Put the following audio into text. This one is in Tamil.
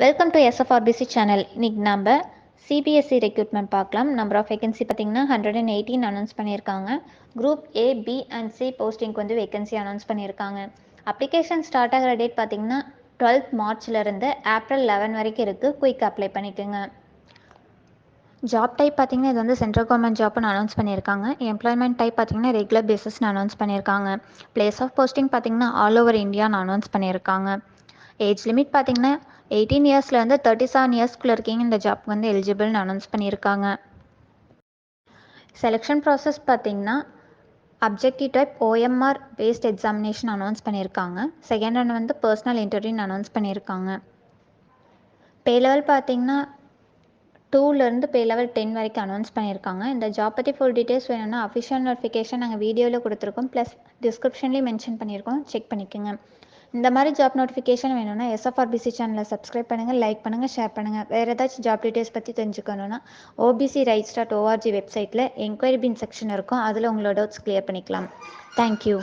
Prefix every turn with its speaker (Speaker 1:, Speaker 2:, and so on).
Speaker 1: Welcome to எஸ்எஃப்ஆர்பிசி channel. இன்னைக்கு நம்ம சிபிஎஸ்சி ரெக்ரூட்மெண்ட் பார்க்கலாம். நம்பர் ஆஃப் வேகன்சி பார்த்தீங்கன்னா 118 அனௌன்ஸ் பண்ணியிருக்காங்க. Group A, B and C போஸ்டிங்க்கு வந்து வேகன்சி அனௌன்ஸ் பண்ணியிருக்காங்க. அப்ளிகேஷன் ஸ்டார்ட் ஆகிற டேட் பார்த்தீங்கன்னா 12th மார்ச்லேருந்து ஏப்ரல் 11 வரைக்கும் இருக்குது. குயிக் அப்ளை பண்ணிக்கோங்க. ஜாப் டைப் பார்த்தீங்கன்னா இது வந்து சென்ட்ரல் கவர்மெண்ட் ஜாப்னு அனௌன்ஸ் பண்ணியிருக்காங்க. எம்ப்ளாய்மெண்ட் டைப் பார்த்தீங்கன்னா ரெகுலர் பேசிஸ்னு அனௌன்ஸ் பண்ணியிருக்காங்க. பிளேஸ் ஆஃப் போஸ்டிங் பார்த்தீங்கன்னா ஆல் ஓவர் இந்தியான்னு அனௌன்ஸ் பண்ணியிருக்காங்க. ஏஜ் லிமிட் பார்த்தீங்கன்னா 18 இயர்ஸ்லேருந்து 37 இயர்ஸ்க்குள்ளே இருக்கீங்க இந்த ஜாப் வந்து எலிஜிபிள்னு அனௌன்ஸ் பண்ணியிருக்காங்க. செலெக்ஷன் ப்ராசஸ் பார்த்தீங்கன்னா objective type OMR paste examination announce பண்ணியிருக்காங்க. செகண்ட் ஒன் வந்து பர்சனல் இன்டர்வியூன்னு அனௌன்ஸ் பண்ணியிருக்காங்க. பே லெவல் பார்த்தீங்கன்னா 2லேருந்து பே லெவல் 10 வரைக்கும் அனௌன்ஸ் பண்ணியிருக்காங்க. இந்த ஜாப் பற்றி ஃபுல் டீட்டெயில்ஸ் வேணும்னா அஃபிஷியல் நோட்டிஃபிகேஷன் நாங்கள் வீடியோவில் கொடுத்துருக்கோம், ப்ளஸ் டிஸ்கிரிப்ஷன்லேயும் மென்ஷன் பண்ணியிருக்கோம், செக் பண்ணிக்கோங்க. இந்த மாதிரி ஜாப் நோட்டிஃபிகேஷன் வேணும்னா எஸ்எஃப்ஆர்பிசி சேனலை சப்ஸ்கிரைப் பண்ணுங்கள், லைக் பண்ணுங்கள், ஷேர் பண்ணுங்கள். வேறு ஏதாச்சும் ஜாப் டீட்டெயில்ஸ் பற்றி தெரிஞ்சுக்கணுன்னா OBCRights.org வெப்சைட்டில் என்கொயரி பின் செக்ஷன் இருக்கும், அதில் உங்களோட டவுட்ஸ் கிளியர் பண்ணிக்கலாம். தேங்க்யூ.